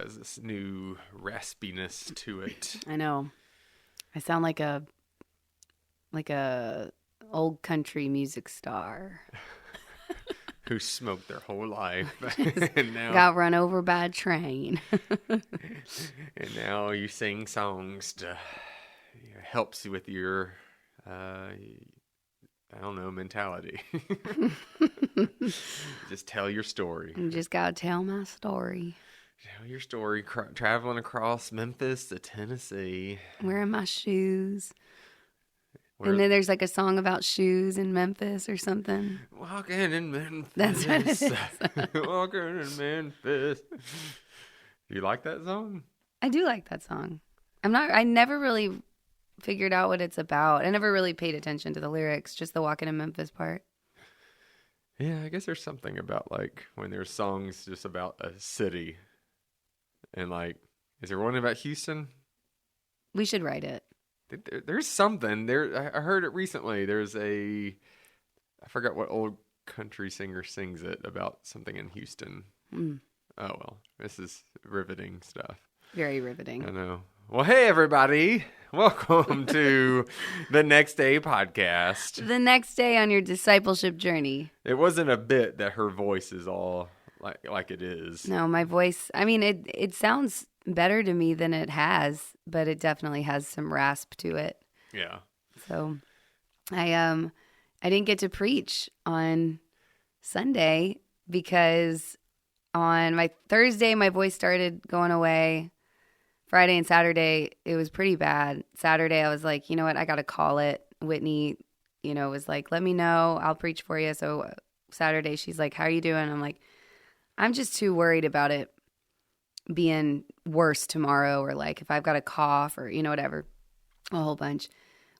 Has this new raspiness to it. I know. I sound like a old country music star who smoked their whole life and now got run over by a train. And now you sing songs to helps you with your I don't know, mentality. Just tell your story. You just gotta tell my story. Tell your story, traveling across Memphis to Tennessee. Wearing my shoes. And then there's like a song about shoes in Memphis or something. Walking in Memphis. That's what it is. Walking in Memphis. You like that song? I do like that song. I never really figured out what it's about. I never really paid attention to the lyrics, just the Walking in Memphis part. Yeah, I guess there's something about like when there's songs just about a city. And like, is there one about Houston? We should write it. There's something there. I heard it recently. I forgot what old country singer sings it about something in Houston. Oh well, this is riveting stuff. Very riveting. I know. Well, hey everybody, welcome to the Next Day podcast. The next day on your discipleship journey. It wasn't a bit that her voice is all like it is. No, my voice, I mean, it sounds better to me than it has, but it definitely has some rasp to it. Yeah. So I didn't get to preach on Sunday because on my Thursday, my voice started going away. Friday and Saturday, it was pretty bad. Saturday, I was like, you know what? I got to call it. Whitney, was like, let me know. I'll preach for you. So Saturday, she's like, how are you doing? I'm like, I'm just too worried about it being worse tomorrow, or like if I've got a cough or, whatever, a whole bunch,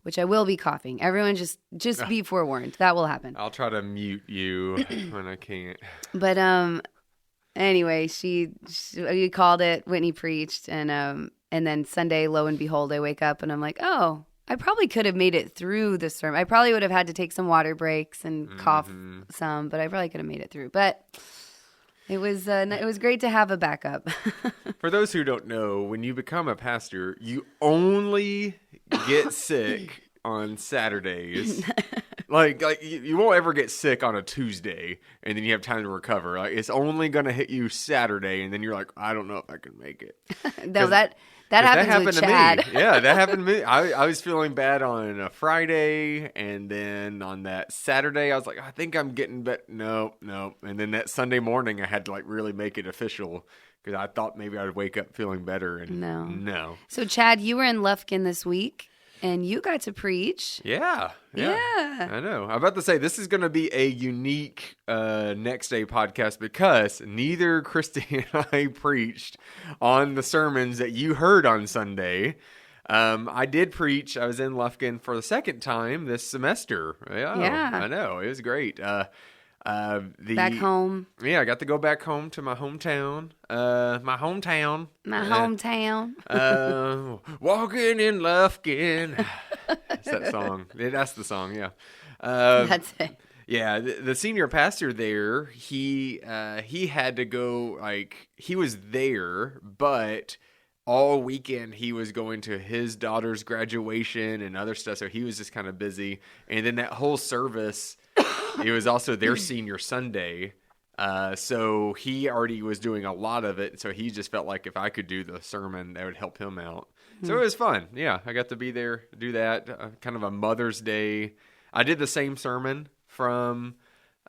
which I will be coughing. Everyone just be forewarned. That will happen. I'll try to mute you when I can't. But anyway, she called it. Whitney preached, and then Sunday, lo and behold, I wake up and I'm like, oh, I probably could have made it through the sermon. I probably would have had to take some water breaks and cough some, but I probably could have made it through. But it was great to have a backup. For those who don't know, when you become a pastor, you only get sick on Saturdays. Like you won't ever get sick on a Tuesday, and then you have time to recover. Like it's only gonna hit you Saturday, and then you're like, I don't know if I can make it. No, that happened with Chad. To me. Yeah, that happened to me. I was feeling bad on a Friday, and then on that Saturday, I was like, I think I'm getting better. No. And then that Sunday morning, I had to like really make it official because I thought maybe I'd wake up feeling better. And no. So Chad, you were in Lufkin this week. And you got to preach. Yeah. I know. I'm about to say, this is going to be a unique Next Day podcast because neither Christie and I preached on the sermons that you heard on Sunday. I did preach. I was in Lufkin for the second time this semester. Yeah. I know. It was great. Back home. Yeah, I got to go back home to my hometown. My hometown. Walking in Lufkin. That's that song. That's the song, yeah. That's it. Yeah, the senior pastor there, he had to go, like, he was there, but all weekend he was going to his daughter's graduation and other stuff, so he was just kind of busy. And then that whole service, it was also their senior Sunday, so he already was doing a lot of it, so he just felt like if I could do the sermon, that would help him out. So it was fun. Yeah, I got to be there, do that, kind of a Mother's Day. I did the same sermon from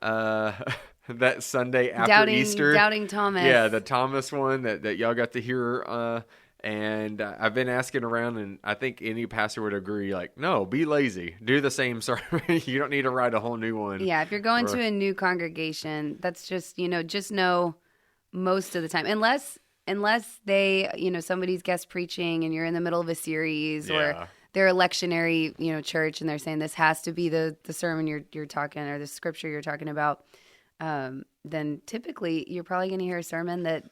that Sunday after Easter. Doubting Thomas. Yeah, the Thomas one that y'all got to hear. And I've been asking around, and I think any pastor would agree, like, no, be lazy. Do the same sermon. You don't need to write a whole new one. Yeah, if you're going to a new congregation, that's just, just know most of the time. Unless they, somebody's guest preaching and you're in the middle of a series or they're a lectionary, church, and they're saying this has to be the sermon you're talking, or the scripture you're talking about, then typically you're probably going to hear a sermon that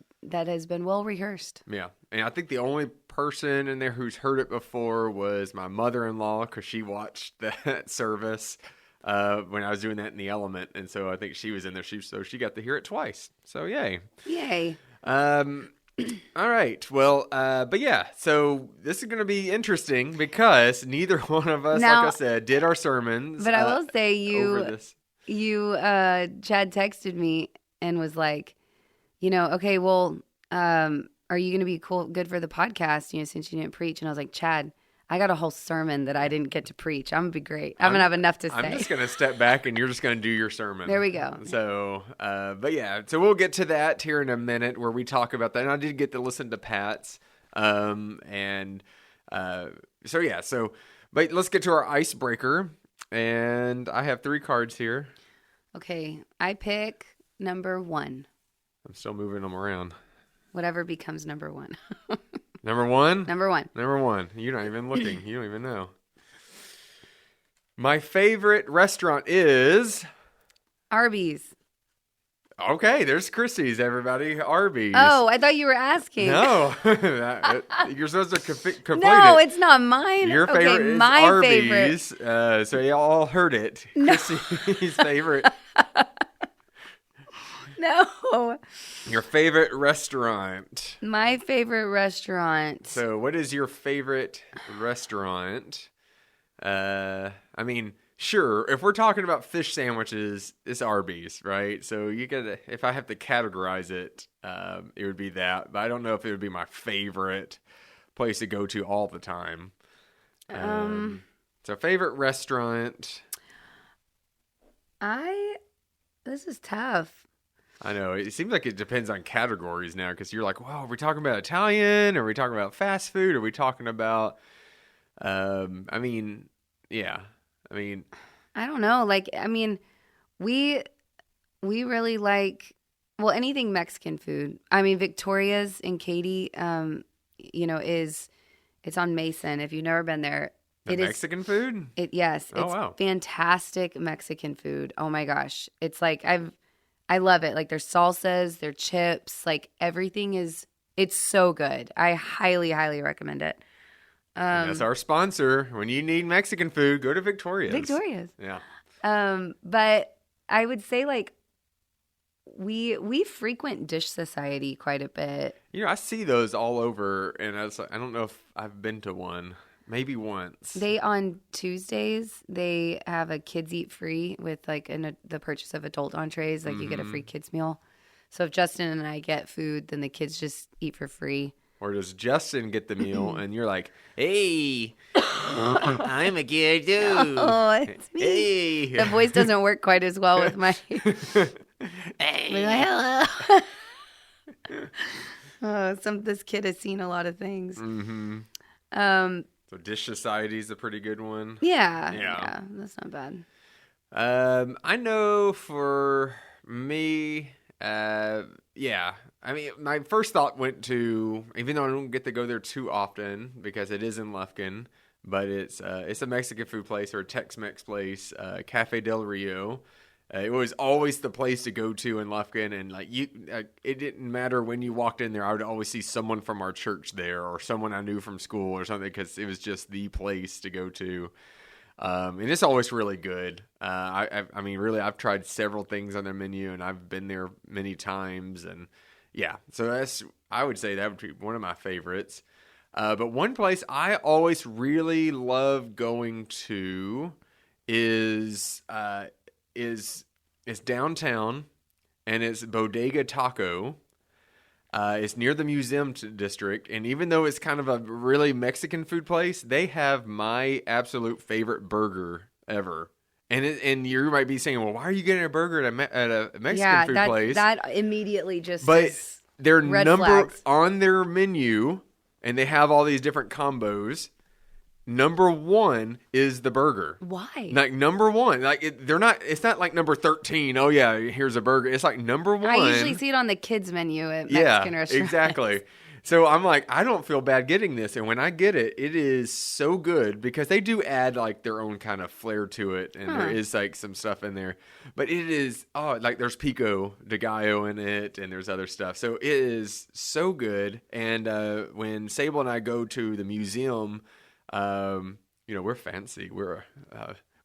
has been well rehearsed. Yeah. And I think the only person in there who's heard it before was my mother-in-law, because she watched that service when I was doing that in the Element. And so I think she was in there. So she got to hear it twice. So yay. Yay. All right. Well, but yeah, so this is going to be interesting because neither one of us, Now, like I said, did our sermons. But I will say Chad texted me and was like, okay, well, are you going to be good for the podcast, since you didn't preach? And I was like, Chad, I got a whole sermon that I didn't get to preach. I'm going to be great. I'm going to have enough to say. I'm just going to step back and you're just going to do your sermon. There we go. So, but yeah, so we'll get to that here in a minute where we talk about that. And I did get to listen to Pat's. But let's get to our icebreaker. And I have 3 cards here. Okay. I pick number 1. I'm still moving them around. Whatever becomes number 1. Number 1? Number 1. Number 1. You're not even looking. You don't even know. My favorite restaurant is... Arby's. Okay, there's Christie's, everybody. Arby's. Oh, I thought you were asking. No. You're supposed to complete No, it. It's not mine. Your favorite is my Arby's. favorite. So you all heard it. No. Christie's favorite. No. Your favorite restaurant. My favorite restaurant. So what is your favorite restaurant? Sure, if we're talking about fish sandwiches, it's Arby's, right? So if I have to categorize it, it would be that. But I don't know if it would be my favorite place to go to all the time. So favorite restaurant. This is tough. I know. It seems like it depends on categories now, because you're like, well, are we talking about Italian? Are we talking about fast food? Are we talking about, yeah. I don't know. We really like, anything Mexican food. Victoria's in Katy, it's on Mason. If you've never been there, Mexican food? Yes. Oh, it's wow. Fantastic Mexican food. Oh my gosh. It's like, I love it. Like their salsas, their chips, like everything it's so good. I highly, highly recommend it. And that's our sponsor. When you need Mexican food, go to Victoria's. Victoria's. Yeah. But I would say we frequent Dish Society quite a bit. I see those all over, and I don't know if I've been to one. Maybe once. On Tuesdays, they have a kids eat free with the purchase of adult entrees. You get a free kids meal. So if Justin and I get food, then the kids just eat for free. Or does Justin get the meal and you're like, hey, I'm a kid too. Oh, it's me. Hey. The voice doesn't work quite as well with my... Hey. Hello. This kid has seen a lot of things. Mm-hmm. So Dish Society is a pretty good one. Yeah, that's not bad. I know for me, my first thought went to, even though I don't get to go there too often because it is in Lufkin, but it's a Mexican food place or a Tex-Mex place, Cafe Del Rio. It was always the place to go to in Lufkin, and it didn't matter when you walked in there. I would always see someone from our church there, or someone I knew from school, or something, because it was just the place to go to. And it's always really good. Really, I've tried several things on their menu, and I've been there many times, and yeah. So I would say that would be one of my favorites. But one place I always really love going to is downtown, and it's Bodega Taco. It's near the museum district, and even though it's kind of a really Mexican food place, they have my absolute favorite burger ever. And you might be saying, well, why are you getting a burger at a Mexican food place? That immediately just but their number flags on their menu, and they have all these different combos. Number 1 is the burger. Why? Number 1. It's not like number 13. Oh, yeah, here's a burger. It's like number 1. I usually see it on the kids menu at Mexican restaurants. Exactly. So I'm like, I don't feel bad getting this. And when I get it, it is so good because they do add like their own kind of flair to it. And there is like some stuff in there. But it is, like there's pico de gallo in it and there's other stuff. So it is so good. And when Sable and I go to the museum, we're fancy.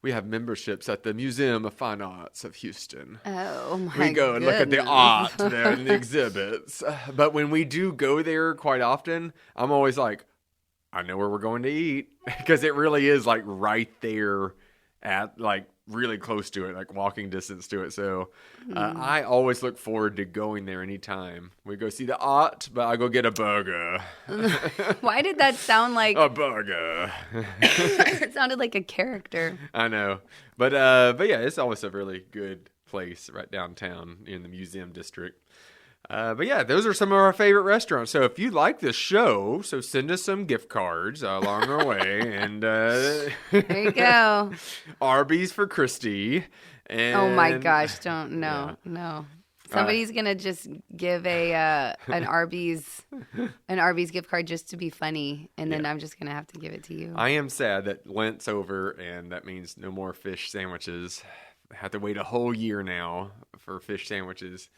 We have memberships at the Museum of Fine Arts of Houston. Oh, my We go and look at the art there and the exhibits. But when we do go there quite often, I'm always like, I know where we're going to eat. Because it really is like right there at like really close to it, like walking distance to it. So I always look forward to going there anytime. We go see the art, but I go get a burger. Why did that sound like a burger? It sounded like a character. I know. But yeah, it's always a really good place right downtown in the museum district. But yeah, those are some of our favorite restaurants. So if you like this show, so send us some gift cards along our way. And there you go. Arby's for Christie. And, oh my gosh! No. Somebody's gonna just give an Arby's gift card just to be funny, and then I'm just gonna have to give it to you. I am sad that Lent's over, and that means no more fish sandwiches. I have to wait a whole year now for fish sandwiches.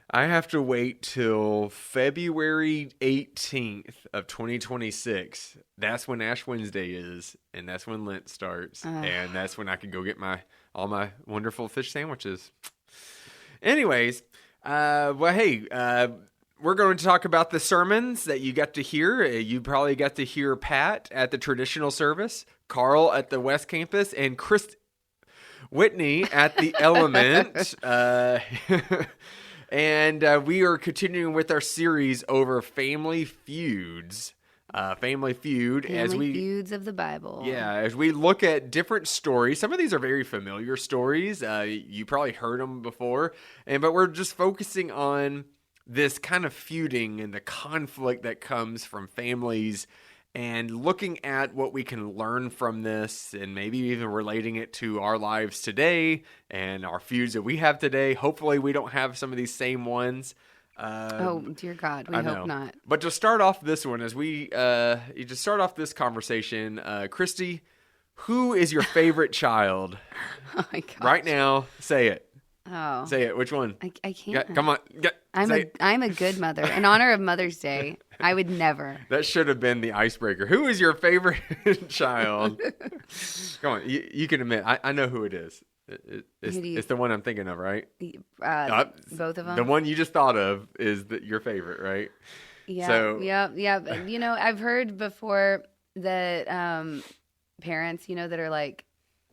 I have to wait till February 18th of 2026. That's when Ash Wednesday is, and that's when Lent starts, and that's when I can go get all my wonderful fish sandwiches. Anyways, we're going to talk about the sermons that you got to hear. You probably got to hear Pat at the traditional service, Carl at the West Campus, and Whitney at the Element. And we are continuing with our series over Family Feuds. Family Feud. Family Feuds of the Bible. Yeah, as we look at different stories. Some of these are very familiar stories. You probably heard them before. But we're just focusing on this kind of feuding and the conflict that comes from families and looking at what we can learn from this and maybe even relating it to our lives today and our feuds that we have today. Hopefully we don't have some of these same ones. Oh, dear God, we hope not. But to start off this one, as we just start off this conversation, Christie, who is your favorite child? Oh, my gosh. Right now, say it. Oh. Say it. Which one? I can't. Come on. I'm a good mother. In honor of Mother's Day, I would never. That should have been the icebreaker. Who is your favorite child? Come on. You can admit. I know who it is. It's the one I'm thinking of, right? Both of them? The one you just thought of is your favorite, right? Yeah. So, yeah. I've heard before that parents, that are like,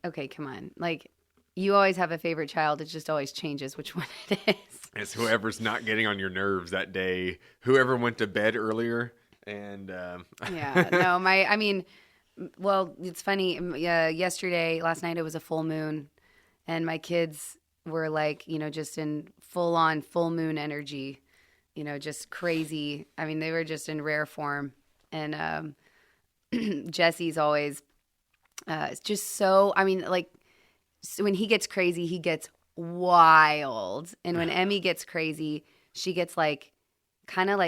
okay, come on. Like, you always have a favorite child. It just always changes which one it is. It's whoever's not getting on your nerves that day. Whoever went to bed earlier. And yeah, no, well, it's funny. Last night it was a full moon, and my kids were like, just in full on full moon energy, just crazy. I mean, they were just in rare form. And Jesse's always just so, so when he gets crazy, he gets wild. And when Emmy gets crazy, she gets kind of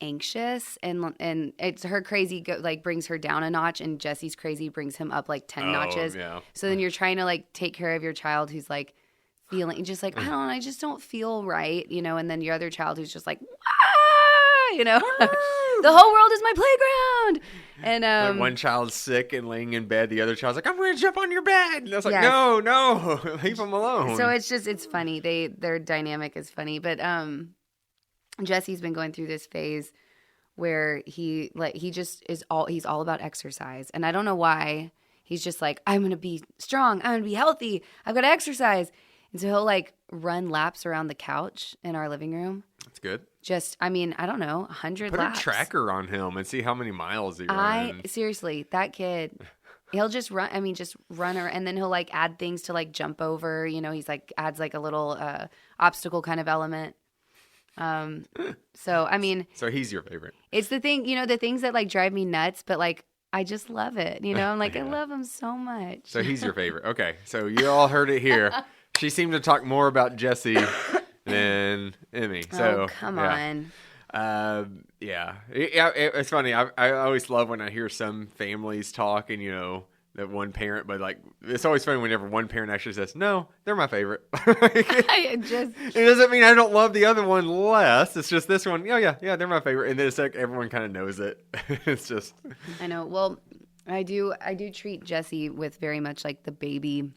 anxious, and it's her crazy brings her down a notch, and Jesse's crazy brings him up 10 notches. Yeah. So then you're trying to take care of your child who's feeling just I just don't feel right, and then your other child who's just the whole world is my playground. And one child's sick and laying in bed, the other child's like, I'm going to jump on your bed. And I was like, yes. No, leave them alone. So it's funny. Their dynamic is funny, but Jesse's been going through this phase where he's all about exercise, and I don't know why. He's just I'm going to be strong. I'm going to be healthy. I've got to exercise. And so he'll run laps around the couch in our living room. That's good. I don't know, 100 Put laps. a tracker on him and see how many miles he runs. Seriously, that kid, he'll just run. Run her, and then he'll add things to jump over. He's adds a little obstacle kind of element. So he's your favorite. It's the thing, the things that drive me nuts, but I just love it. I'm Yeah. I love him so much. So he's your favorite. Okay, so you all heard it here. She seemed to talk more about Jesse than Emmy. So come on. Yeah. It's funny. I always love when I hear some families talk and, that one parent, but like, it's always funny whenever one parent actually says, no, they're my favorite. It doesn't mean I don't love the other one less. It's just this one. Yeah, they're my favorite. And then it's like everyone kind of knows it. It's just. I know. Well, I do treat Jesse with very much like the baby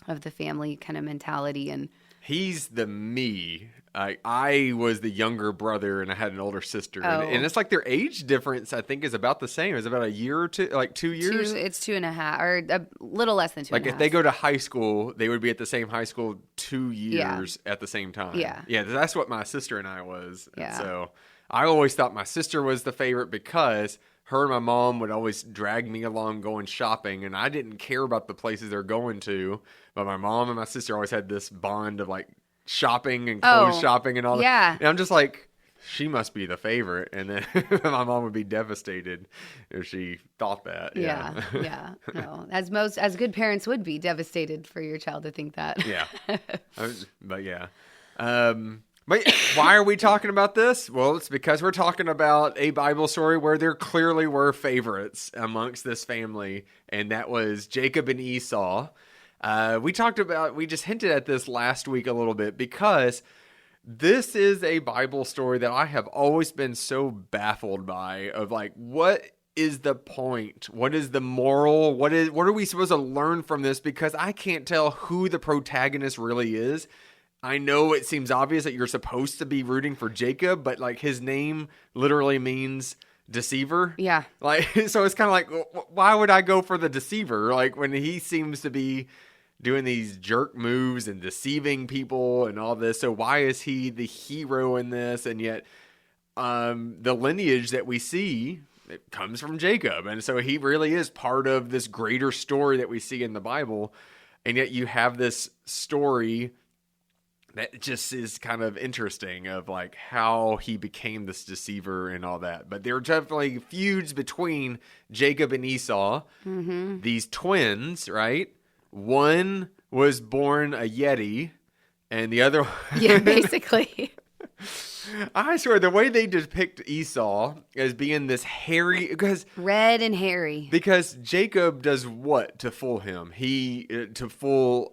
of the family kind of mentality. And he's the me. I was the younger brother and I had an older sister. Oh. And it's like their age difference, I think, is about the same. It's about a year or two, like 2 years. It's 2.5 or a little less than 2.5. Like if they go to high school, they would be at the same high school 2 years at the same time. Yeah. Yeah, that's what my sister and I was. Yeah. And so I always thought my sister was the favorite because her and my mom would always drag me along going shopping. And I didn't care about the places they're going to. But my mom and my sister always had this bond of like, shopping and clothes shopping and all that. Yeah. And I'm just like, she must be the favorite. And then my mom would be devastated if she thought that. Yeah. No, as good parents would be devastated for your child to think that. Yeah. But yeah. But why are we talking about this? Well, it's because we're talking about a Bible story where there clearly were favorites amongst this family. And that was Jacob and Esau. We just hinted at this last week a little bit because this is a Bible story that I have always been so baffled by of like, what is the point? What is the moral? What are we supposed to learn from this? Because I can't tell who the protagonist really is. I know it seems obvious that you're supposed to be rooting for Jacob, but like his name literally means deceiver. Yeah. Like, so it's kind of like, why would I go for the deceiver? Like when he seems to be doing these jerk moves and deceiving people and all this. So why is he the hero in this? And yet the lineage that we see, it comes from Jacob. And so he really is part of this greater story that we see in the Bible. And yet you have this story that just is kind of interesting of like how he became this deceiver and all that. But there are definitely feuds between Jacob and Esau, these twins, right? One was born a Yeti, and the other... Yeah, basically. I swear, the way they depict Esau as being this hairy... because red and hairy. Because Jacob does what to fool him? To fool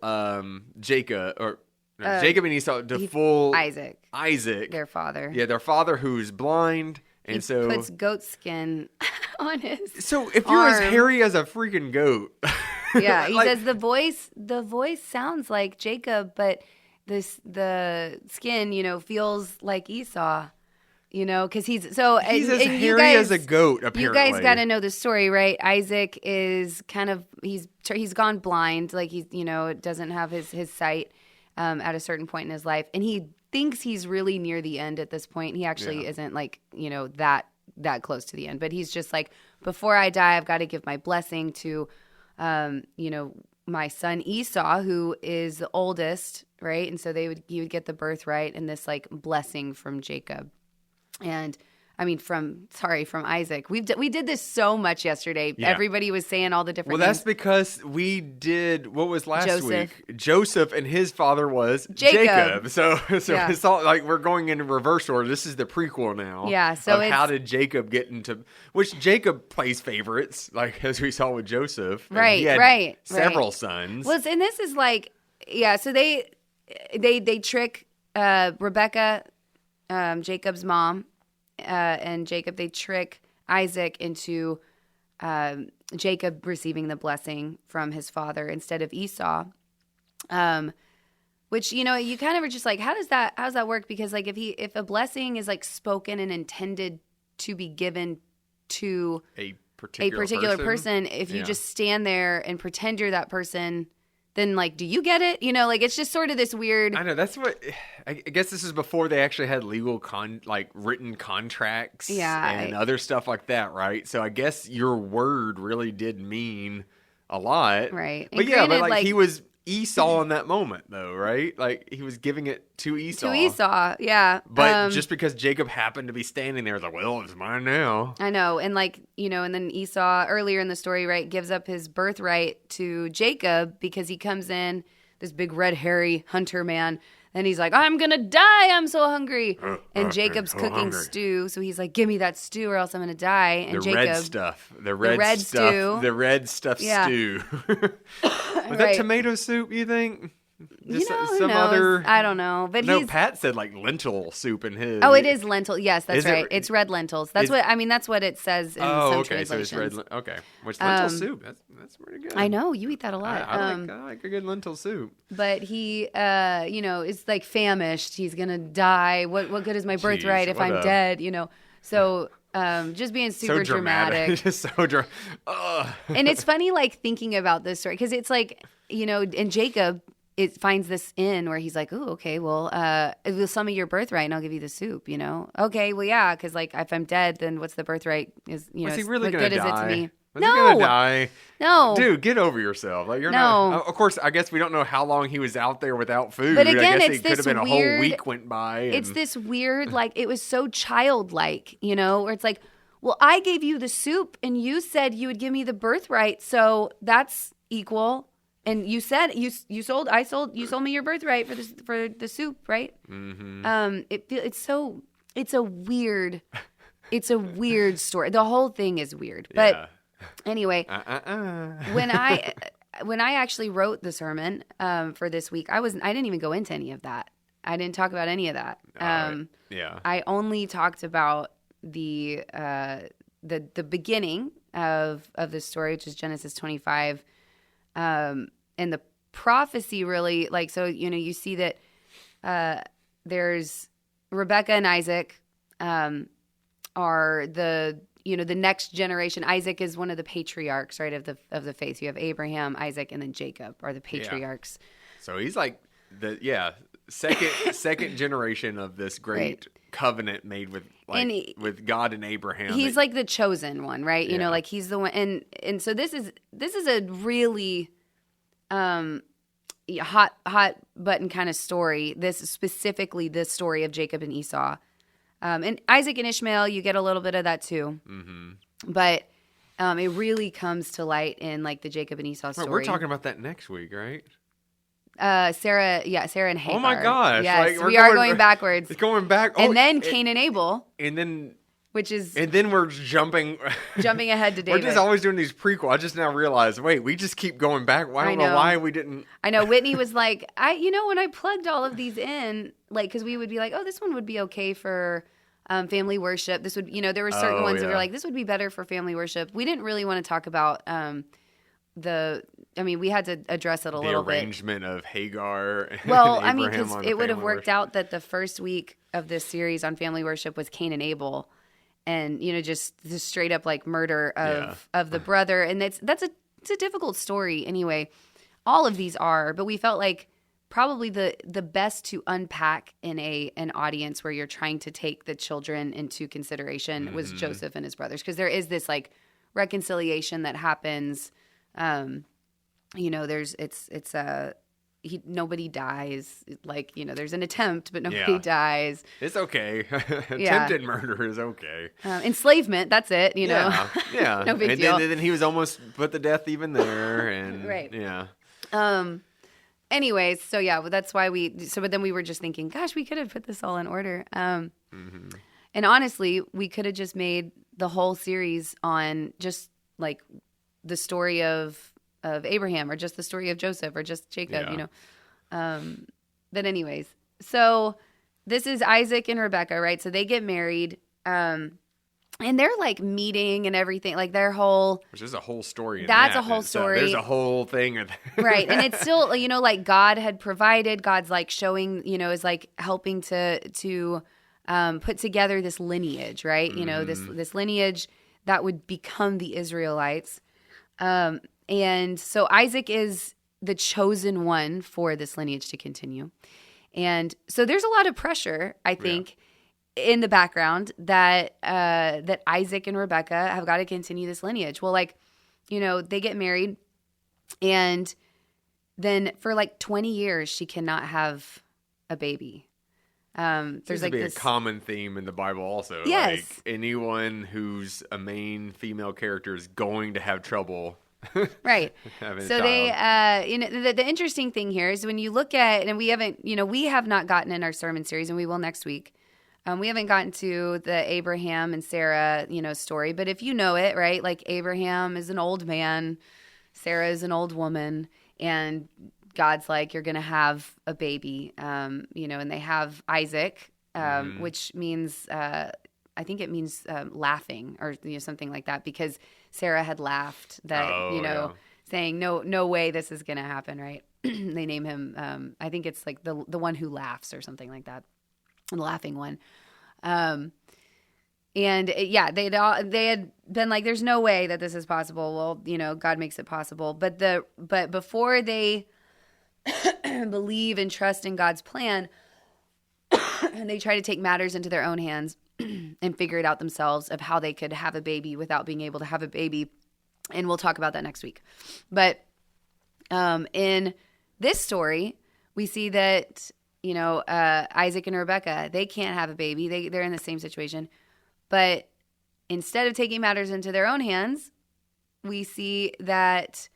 Jacob, or... No, Jacob and Esau to fool... Isaac. Their father. Yeah, their father who's blind, and he puts goat skin on his So if you're as hairy as a freaking goat... Yeah, he says the voice sounds like Jacob, but the skin, feels like Esau, because he's as hairy as a goat, apparently. You guys got to know the story, right? Isaac is kind of, he's gone blind, like doesn't have his sight at a certain point in his life, and he thinks he's really near the end at this point. He actually isn't like, that close to the end, but he's just like, before I die, I've got to give my blessing to my son Esau, who is the oldest, right? And so he would get the birthright and this like blessing from Jacob. And from Isaac. We did this so much yesterday. Yeah. Everybody was saying all the different names. That's because we did, what was last week? Joseph, and his father was Jacob. So yeah. It's all like we're going in reverse order. This is the prequel now. Yeah. So how did Jacob get into, which Jacob plays favorites, like as we saw with Joseph. Right, he had right. several sons. Well, and this is like, yeah, so they trick Rebecca, Jacob's mom, and Jacob, they trick Isaac into Jacob receiving the blessing from his father instead of Esau. Which, you kind of are just like, how does that work? Because like if a blessing is like spoken and intended to be given to a particular person, if you just stand there and pretend you're that person, then like, do you get it? Like it's just sort of this weird. I know, that's what I guess this is before they actually had legal written contracts and other stuff like that, right? So I guess your word really did mean a lot, right? But granted, he was Esau in that moment, though, right? Like he was giving it to Esau. Yeah. But just because Jacob happened to be standing there, it's like, well, it's mine now. I know, and and then Esau earlier in the story, right, gives up his birthright to Jacob because he comes in this big red hairy hunter man. Then he's like, I'm going to die. I'm so hungry. And Jacob's cooking stew. So he's like, give me that stew or else I'm going to die. And the Jacob, red stuff. The red stuff. stew. The red stuff stew. Was that tomato soup, you think? Just who knows? I don't know. But Pat said like lentil soup in his. Oh, it is lentil. Yes, that's right. It's red lentils. That's what it says in some translations. So it's red. Okay. Which lentil soup? That's pretty good. I know. You eat that a lot. I like a good lentil soup. But he, is like famished. He's going to die. What good is my birthright if I'm dead? So just being super so dramatic. Just so dramatic. And it's funny, like, thinking about this story. Because it's like, and Jacob... It finds this inn where he's like, oh, okay, well, with some of your birthright and I'll give you the soup, Okay, well, yeah, because, like, if I'm dead, then what's the birthright? Was he really going to die? Is it to me? Was he going to die? No. Dude, get over yourself. Like, you're not. Of course, I guess we don't know how long he was out there without food. But again, I it's guess it could have been weird, a whole week went by. It's this weird, like, it was so childlike, where it's like, well, I gave you the soup and you said you would give me the birthright, so that's equal. And you said you sold me your birthright for the soup, right? Mm-hmm. It's a weird story. The whole thing is weird. But anyway, when I actually wrote the sermon for this week, I didn't even go into any of that. I didn't talk about any of that. I only talked about the beginning of the story, which is Genesis 25. And the prophecy really, like, so, you see that there's Rebecca and Isaac are the next generation. Isaac is one of the patriarchs, right, of the faith. You have Abraham, Isaac, and then Jacob are the patriarchs. Yeah. So he's like second generation of this great covenant made with with God and Abraham. He's like the chosen one, right? Like he's the one, and so this is a really hot button kind of story. This is specifically this story of Jacob and Esau, and Isaac and Ishmael. You get a little bit of that too, but it really comes to light in like the Jacob and Esau story. We're talking about that next week, right? Sarah and Hagar. Oh my gosh! Yes, we are going backwards. It's going back, and then Cain and Abel, and then. And then we're jumping ahead to David. We're just always doing these prequels. I just now realized, wait, we just keep going back. I don't know why we didn't. I know. Whitney was like, when I plugged all of these in, like, because we would be like, oh, this one would be okay for family worship. This would, there were certain ones that were like, this would be better for family worship. We didn't really want to talk about we had to address it a little bit. The arrangement of Hagar. Well, because it would have worked out that the first week of this series on family worship was Cain and Abel. And, just the straight up like murder of the brother. And it's a difficult story anyway. All of these are, but we felt like probably the best to unpack in an audience where you're trying to take the children into consideration was Joseph and his brothers. Because there is this like reconciliation that happens. Nobody dies. Like, there's an attempt, but nobody dies. It's okay. Attempted murder is okay. Enslavement, that's it, Yeah. No big deal. And then he was almost put to death even there. And right. Yeah. Anyways, so yeah, that's why but then we were just thinking, gosh, we could have put this all in order. And honestly, we could have just made the whole series on just like the story of Abraham or just the story of Joseph or just Jacob, But anyways, so this is Isaac and Rebecca, right? So they get married and they're like meeting and everything, like their whole... Which is a whole story. That's a whole story. There's a whole thing. Right. And it's still, like God had provided, God's like showing, is like helping to put together this lineage, right? This lineage that would become the Israelites. And so Isaac is the chosen one for this lineage to continue. And so there's a lot of pressure, I think, in the background that Isaac and Rebecca have got to continue this lineage. Well, they get married and then for like 20 years, she cannot have a baby. There's like a common theme in the Bible also. Yes. Like anyone who's a main female character is going to have trouble Right. having a So child. the interesting thing here is when you look at, and we have not gotten in our sermon series, and we will next week. We haven't gotten to the Abraham and Sarah, story, but if you know it, right? Like Abraham is an old man, Sarah is an old woman, and God's like, you're going to have a baby, and they have Isaac, which means, I think it means laughing or something like that, because Sarah had laughed that, saying, no way this is going to happen, right? They name him, I think it's like the one who laughs or something like that. The laughing one. They had been like, there's no way that this is possible. Well, God makes it possible. But before they believe and trust in God's plan, and they try to take matters into their own hands and figure it out themselves of how they could have a baby without being able to have a baby. And we'll talk about that next week. But in this story, we see that Isaac and Rebecca, they can't have a baby. They're in the same situation. But instead of taking matters into their own hands, we see that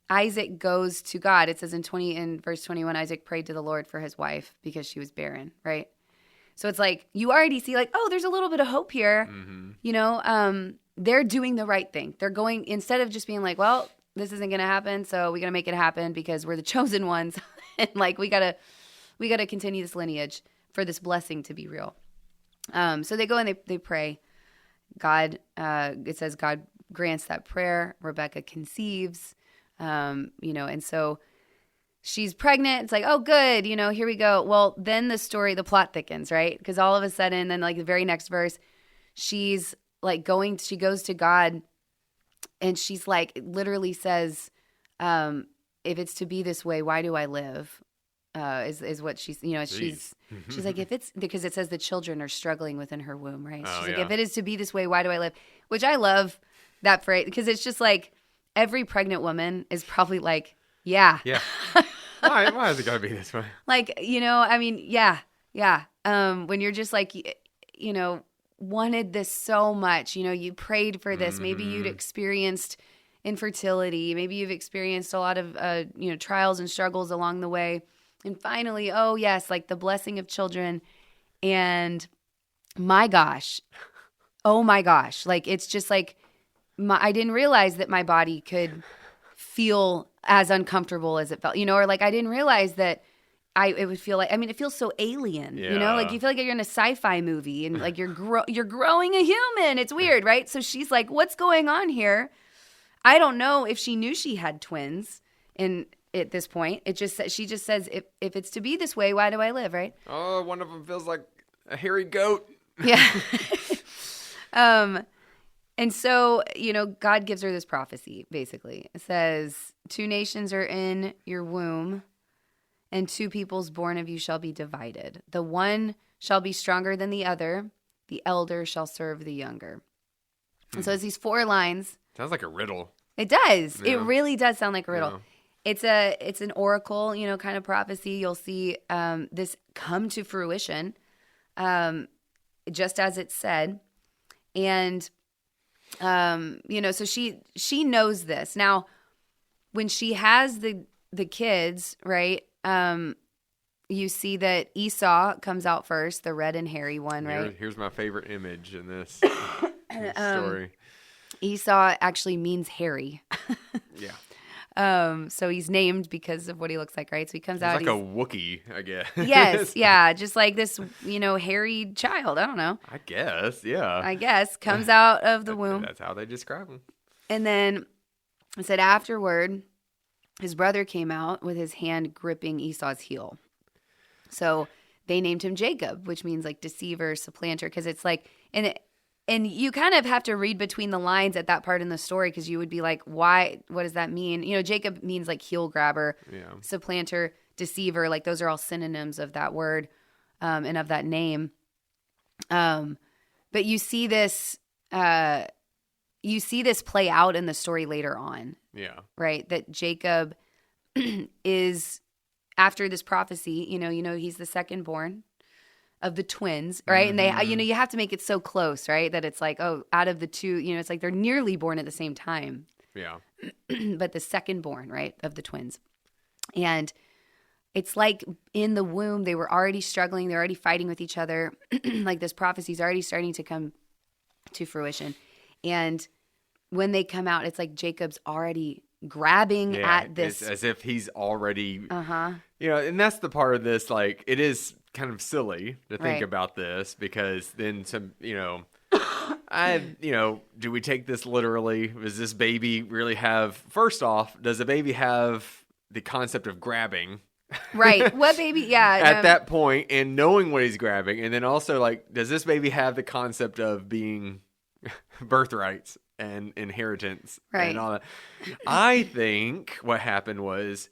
Isaac goes to God. It says in verse 21, Isaac prayed to the Lord for his wife because she was barren, right? So it's like, you already see like, oh, there's a little bit of hope here. Mm-hmm. They're doing the right thing. They're going, instead of just being like, well, this isn't going to happen, so we got to make it happen because we're the chosen ones. And like, we got to continue this lineage for this blessing to be real. So they go and they pray. God, it says God grants that prayer. Rebecca conceives, and so she's pregnant. It's like, oh, good, here we go. Well, then the plot thickens, right? Because all of a sudden, then like the very next verse, she's like she goes to God, and she's like, literally says, if it's to be this way, why do I live? Is what she's, she's like, if it's, because it says the children are struggling within her womb, right? She's like, if it is to be this way, why do I live? Which I love that phrase, because it's just like every pregnant woman is probably like, yeah. Why has it got to be this way? Like, yeah. When you're just like, wanted this so much, you prayed for this. Mm-hmm. Maybe you'd experienced infertility. Maybe you've experienced a lot of, trials and struggles along the way. And finally, oh yes, like the blessing of children. And my gosh, like it's just like, I didn't realize that my body could feel as uncomfortable as it felt, or like I didn't realize that it would feel like, it feels so alien, like you feel like you're in a sci-fi movie and like you're growing a human. It's weird, right? So she's like, what's going on here? I don't know if she knew she had twins at this point. She just says, if it's to be this way, why do I live, right? Oh, one of them feels like a hairy goat. Yeah. And so, God gives her this prophecy, basically. It says, 2 nations are in your womb, and 2 peoples born of you shall be divided. The one shall be stronger than the other. The elder shall serve the younger. And so it's these 4 lines. Sounds like a riddle. It does. Yeah. It really does sound like a riddle. Yeah. It's an oracle, kind of prophecy. You'll see this come to fruition, just as it said. And so she knows this. Now, when she has the kids, right? You see that Esau comes out first, the red and hairy one, right? Here's my favorite image in this story. Esau actually means hairy. Yeah. So he's named because of what he looks like, right? So he comes out. He's like a Wookiee, I guess. Yes, yeah, just like this, hairy child. I don't know. I guess, yeah. I guess comes out of the womb. That's how they describe him. And then it said afterward, his brother came out with his hand gripping Esau's heel. So they named him Jacob, which means like deceiver, supplanter, because it's like, and you kind of have to read between the lines at that part in the story, because you would be like, why? What does that mean? Jacob means like heel grabber, supplanter, deceiver. Like those are all synonyms of that word and of that name. But you see this play out in the story later on. Yeah. Right? That Jacob is, after this prophecy, he's the second born of the twins, right? Mm-hmm. And they, you have to make it so close, right? That it's like, oh, out of the 2, it's like they're nearly born at the same time. Yeah. but the second born, right, of the twins. And it's like in the womb, they were already struggling. They're already fighting with each other. Like this prophecy is already starting to come to fruition. And when they come out, it's like Jacob's already grabbing at this. It's as if he's already, and that's the part of this, like, it is kind of silly to think about this because then some, do we take this literally? Does this baby really first off, does the baby have the concept of grabbing? Right. What baby? Yeah. At that point, and knowing what he's grabbing. And then also, like, does this baby have the concept of being birthrights and inheritance and all that? I think what happened was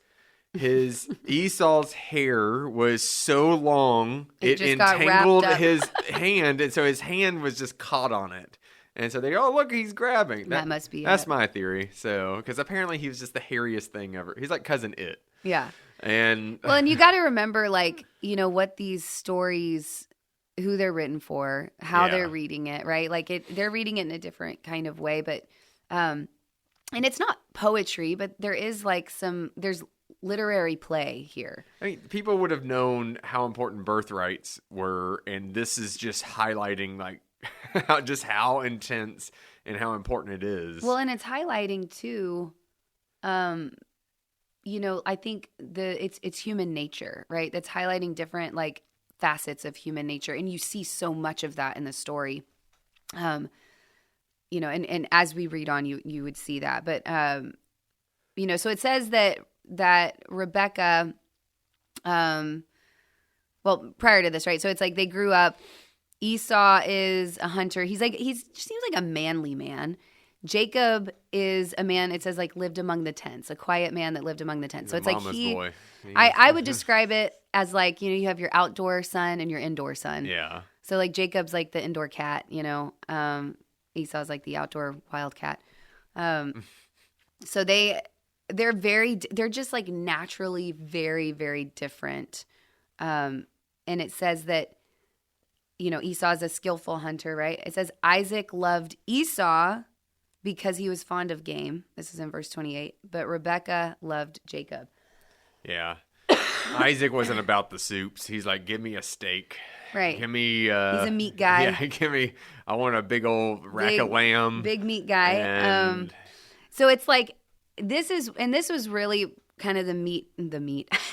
Esau's hair was so long, it entangled his hand. And so his hand was just caught on it. And so they go, oh, look, he's grabbing. That must be That's my theory. So, because apparently he was just the hairiest thing ever. He's like Cousin It. Yeah. And you got to remember, like, what these stories, who they're written for, how they're reading it, right? Like they're reading it in a different kind of way, but, and it's not poetry, but there is like there's literary play here. I mean, people would have known how important birthrights were, and this is just highlighting like how intense and how important it is. Well, and it's highlighting too, I think it's human nature, right? That's highlighting different like facets of human nature, and you see so much of that in the story. And as we read on, you would see that. But so it says that Rebecca, prior to this, right? So it's like they grew up. Esau is a hunter. He seems like a manly man. Jacob is a man, it says, like, lived among the tents, a quiet man that lived among the tents. So it's like boy. I would describe it as like, you have your outdoor son and your indoor son. Yeah. So like Jacob's like the indoor cat, Esau's like the outdoor wild cat. So they're just like naturally very, very different. And it says that, Esau's a skillful hunter, right? It says Isaac loved Esau because he was fond of game. This is in verse 28. But Rebekah loved Jacob. Yeah. Isaac wasn't about the soups. He's like, give me a steak. Right. Give me... he's a meat guy. Yeah, I want a big old rack of lamb. Big meat guy. And... So it's like, this was really kind of the meat.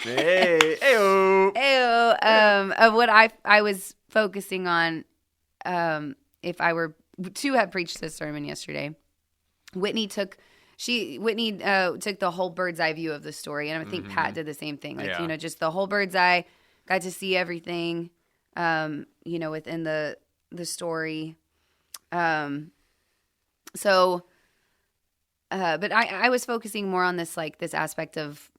Hey, ayo. Ayo. Of what I was focusing on, if I were to have preached this sermon yesterday. Whitney took the whole bird's eye view of the story, and I think Pat did the same thing. Like, just the whole bird's eye, got to see everything, within the story. But I was focusing more on this, like, this aspect of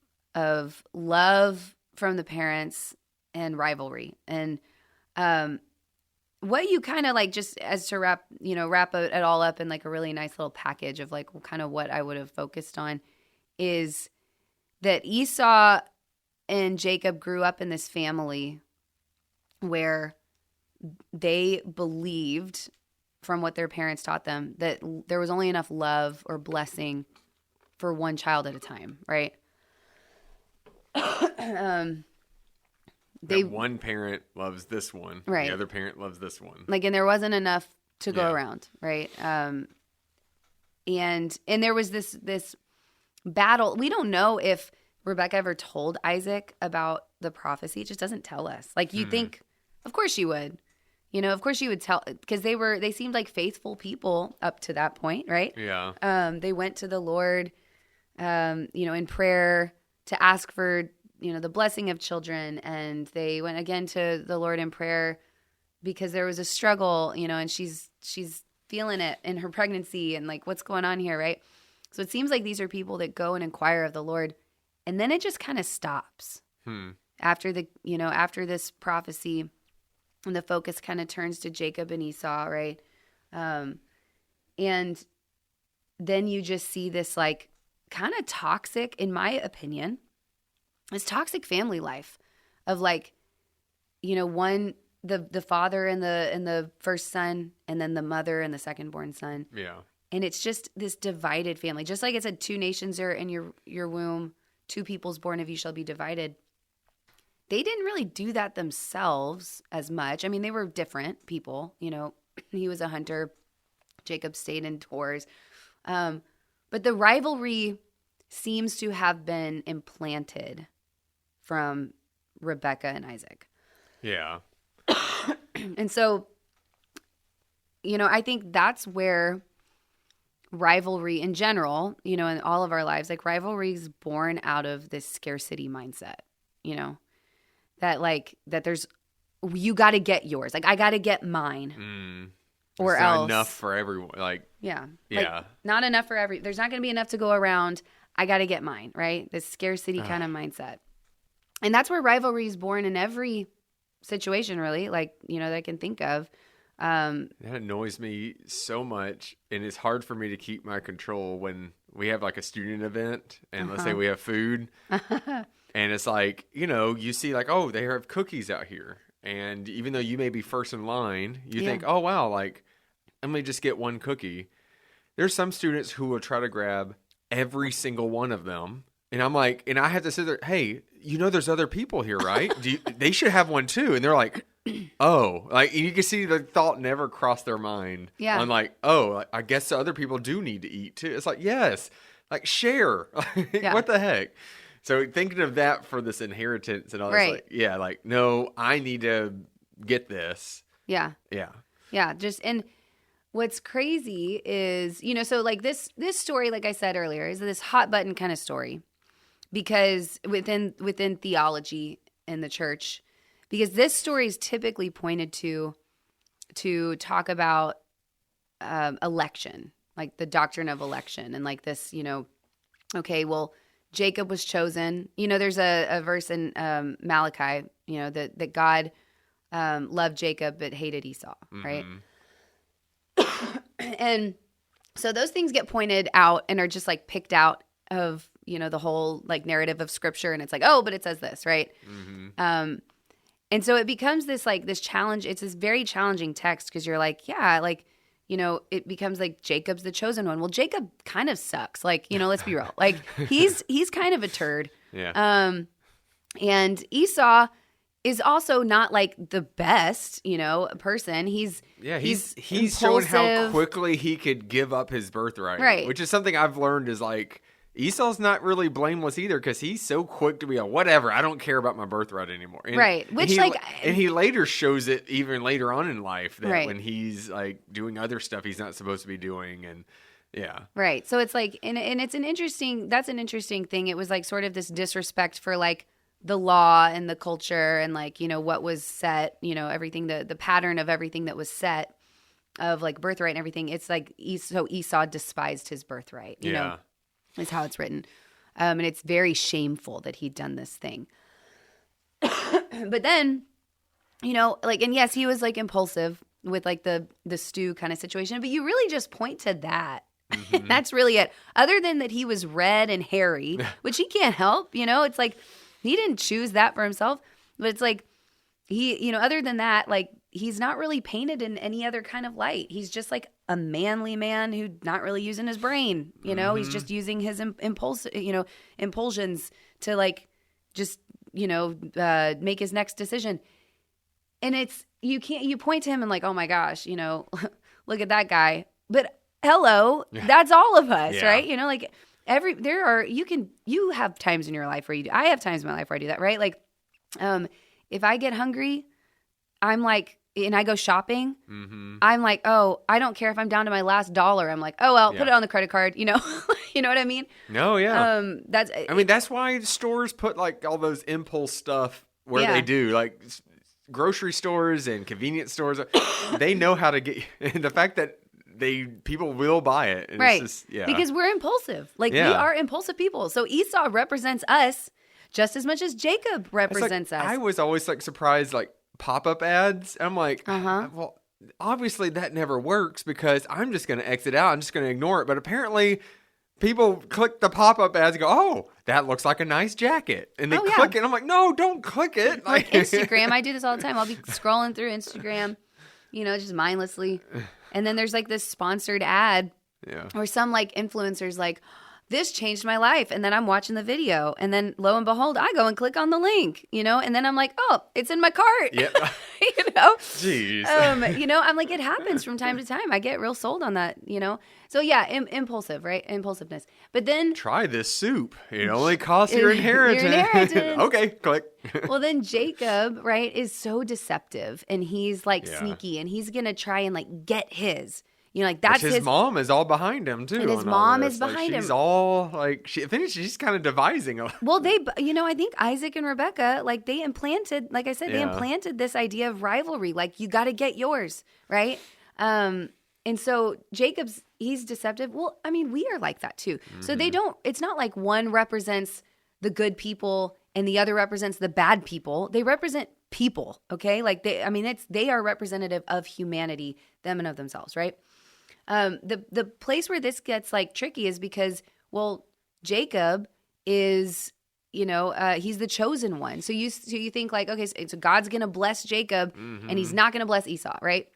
love from the parents and rivalry, and what you kind of like, just as to wrap it all up in like a really nice little package of like kind of what I would have focused on is that Esau and Jacob grew up in this family where they believed, from what their parents taught them, that there was only enough love or blessing for one child at a time, right? One parent loves this one, right? The other parent loves this one. Like, and there wasn't enough to go around, right? And there was this battle. We don't know if Rebecca ever told Isaac about the prophecy. It just doesn't tell us. Like, you think, of course she would. Of course she would tell, because they seemed like faithful people up to that point, right? Yeah. They went to the Lord, in prayer to ask for, the blessing of children. And they went again to the Lord in prayer because there was a struggle, and she's feeling it in her pregnancy and like, what's going on here, right? So it seems like these are people that go and inquire of the Lord, and then it just kind of stops after this prophecy, and the focus kind of turns to Jacob and Esau, right? And then you just see this like kind of toxic, in my opinion, this toxic family life of like, the father and the first son, and then the mother and the second born son. Yeah. And it's just this divided family. Just like it said, 2 nations are in your womb, 2 peoples born of you shall be divided. They didn't really do that themselves as much. I mean, they were different people. You know, he was a hunter. Jacob stayed in tours. But the rivalry seems to have been implanted from Rebecca and Isaac. Yeah. And so, you know, I think that's where rivalry in general, you know, in all of our lives, like rivalry is born out of this scarcity mindset, you know, that there's, you got to get yours. Like, I got to get mine. Or else. Not enough for everyone. Like, yeah. Yeah. Like, not enough for there's not going to be enough to go around. I got to get mine, right? This scarcity kind of mindset. And that's where rivalry is born in every situation, really, like, you know, that I can think of. That annoys me so much, and it's hard for me to keep my control when we have like a student event, and let's say we have food, and it's like, you know, you see like, oh, they have cookies out here, and even though you may be first in line, you think, oh wow, like, let me just get one cookie. There's some students who will try to grab every single one of them. And I'm like, and I have to sit there, hey, you know, there's other people here, right? They should have one too. And they're like, oh, like, you can see the thought never crossed their mind. Yeah. I'm like, oh, I guess the other people do need to eat too. It's like, yes, like share. What the heck? So thinking of that for this inheritance and all that, like, yeah, like, no, I need to get this. Yeah. Yeah. Yeah. And what's crazy is, you know, so like this story, like I said earlier, is this hot button kind of story, because within theology in the church, because this story is typically pointed to talk about election, like the doctrine of election, and like this, you know, okay, well, Jacob was chosen. You know, there's a verse in Malachi, you know, that God loved Jacob but hated Esau, right? And so those things get pointed out and are just like picked out of, you know, the whole like narrative of scripture. And it's like, oh, but it says this, right? And so it becomes this challenge. It's this very challenging text, because you're like, yeah, like, you know, it becomes like Jacob's the chosen one. Well, Jacob kind of sucks. Like, you know, let's be real. Like, he's kind of a turd. Yeah. And Esau is also not like the best, you know, person. He's showing how quickly he could give up his birthright, right? Which is something I've learned is like, Esau's not really blameless either, because he's so quick to be like, whatever, I don't care about my birthright anymore. And, right. Which and he later shows it even later on in life that when he's like doing other stuff he's not supposed to be doing, and yeah. Right. So it's like, and it's that's an interesting thing. It was like sort of this disrespect for like the law and the culture and like, you know, what was set, you know, everything, the pattern of everything that was set of like birthright and everything. It's like Esau despised his birthright, you know, is how it's written. And it's very shameful that he'd done this thing. But then, you know, like, and yes, he was like impulsive with like the stew kind of situation, but you really just point to that. That's really it. Other than that he was red and hairy, which he can't help, you know, it's like, he didn't choose that for himself, but it's like he, you know, other than that, like he's not really painted in any other kind of light. He's just like a manly man who's not really using his brain, you know, he's just using his impulsions to like, just, you know, make his next decision. And it's, you point to him and like, oh my gosh, you know, look at that guy. But hello, that's all of us, right? You know, like, you have times in your life where I have times in my life where I do that, right? Like, if I get hungry, I'm like, and I go shopping, I'm like, oh, I don't care if I'm down to my last dollar. I'm like, oh, well, put it on the credit card, you know, you know what I mean? No, yeah. That's why stores put like all those impulse stuff where they do, like grocery stores and convenience stores, they know how to get, and the fact that people will buy it. And right. It's just, because we're impulsive. Like we are impulsive people. So Esau represents us just as much as Jacob represents us. I was always like surprised, like pop-up ads. I'm like, well, obviously that never works because I'm just going to exit out. I'm just going to ignore it. But apparently people click the pop-up ads and go, oh, that looks like a nice jacket. And they click it. And I'm like, no, don't click it. Like Instagram. I do this all the time. I'll be scrolling through Instagram, you know, just mindlessly. And then there's like this sponsored ad Yeah. Or some like influencers like, this changed my life. And then I'm watching the video. And then lo and behold, I go and click on the link, and then I'm like, oh, it's in my cart. Yep. Jeez. I'm like, it happens from time to time. I get real sold on that, So yeah, impulsive, right? Impulsiveness. But then try this soup. It only costs your inheritance. Okay, click. Well, then Jacob, right, is so deceptive and he's like sneaky and he's going to try and like get his. That's his mom is all behind him too. And his mom is behind him. She's all like, I think she's kind of devising. Well, I think Isaac and Rebecca, like they implanted, like I said, they implanted this idea of rivalry. Like you got to get yours, right? And so he's deceptive. Well, I mean, we are like that too. Mm-hmm. So it's not like one represents the good people and the other represents the bad people. They represent people, okay? Like they are representative of humanity, them and of themselves, right? The place where this gets like tricky is because, well, Jacob is, he's the chosen one. So you think like, okay, so God's going to bless Jacob and he's not going to bless Esau, right?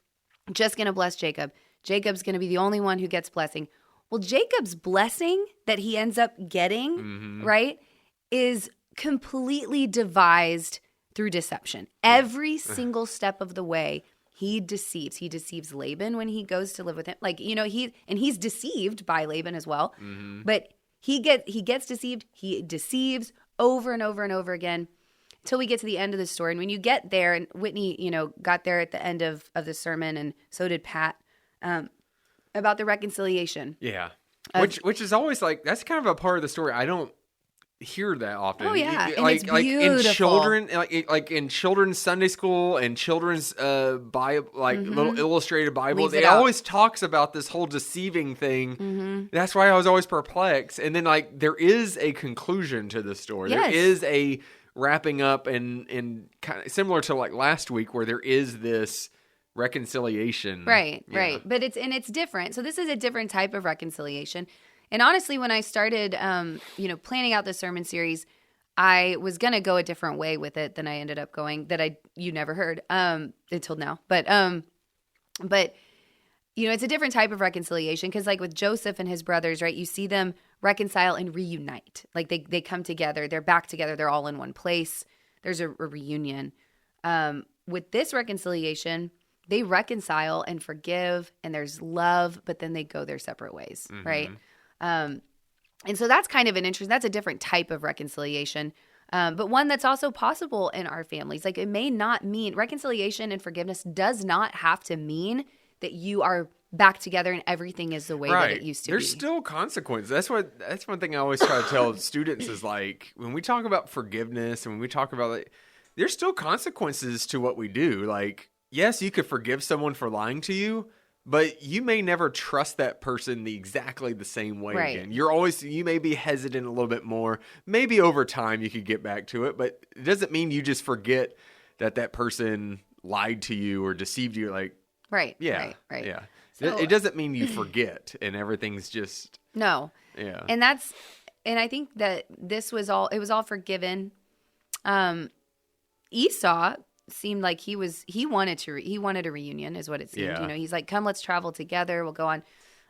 Just going to bless Jacob. Jacob's going to be the only one who gets blessing. Well, Jacob's blessing that he ends up getting, right, is completely devised through deception. Every single step of the way. He deceives. He deceives Laban when he goes to live with him. Like, he's deceived by Laban as well. Mm-hmm. But he gets deceived. He deceives over and over and over again till we get to the end of the story. And when you get there, and Whitney, got there at the end of the sermon, and so did Pat, about the reconciliation. Yeah. Which is always like, that's kind of a part of the story I don't hear that often. Oh yeah, and like it's beautiful. In children, like in children's Sunday school and children's Bible, like little illustrated Bibles, it always talks about this whole deceiving thing. Mm-hmm. That's why I was always perplexed. And then like there is a conclusion to the story. Yes. There is a wrapping up, and kind of similar to like last week where there is this reconciliation. Right. But it's different. So this is a different type of reconciliation. And honestly, when I started, planning out this sermon series, I was going to go a different way with it than I ended up going that you never heard until now. But it's a different type of reconciliation because like with Joseph and his brothers, right, you see them reconcile and reunite. Like they come together, they're back together, they're all in one place. There's a reunion. With this reconciliation, they reconcile and forgive and there's love, but then they go their separate ways, right? And so that's kind of that's a different type of reconciliation, but one that's also possible in our families. Like it may not mean reconciliation and forgiveness does not have to mean that you are back together and everything is the way that it used to be. There's still consequences. That's one thing I always try to tell students is like when we talk about forgiveness and when we talk about like, there's still consequences to what we do. Like, yes, you could forgive someone for lying to you, but you may never trust that person exactly the same way again. You may be hesitant a little bit more. Maybe over time you could get back to it, but it doesn't mean you just forget that person lied to you or deceived you. Like, right. Yeah. So, it doesn't mean you forget and everything's just. No. Yeah. And I think that it was all forgiven. Esau seemed like he wanted a reunion is what it seemed. Yeah. He's like, come, let's travel together. We'll go on.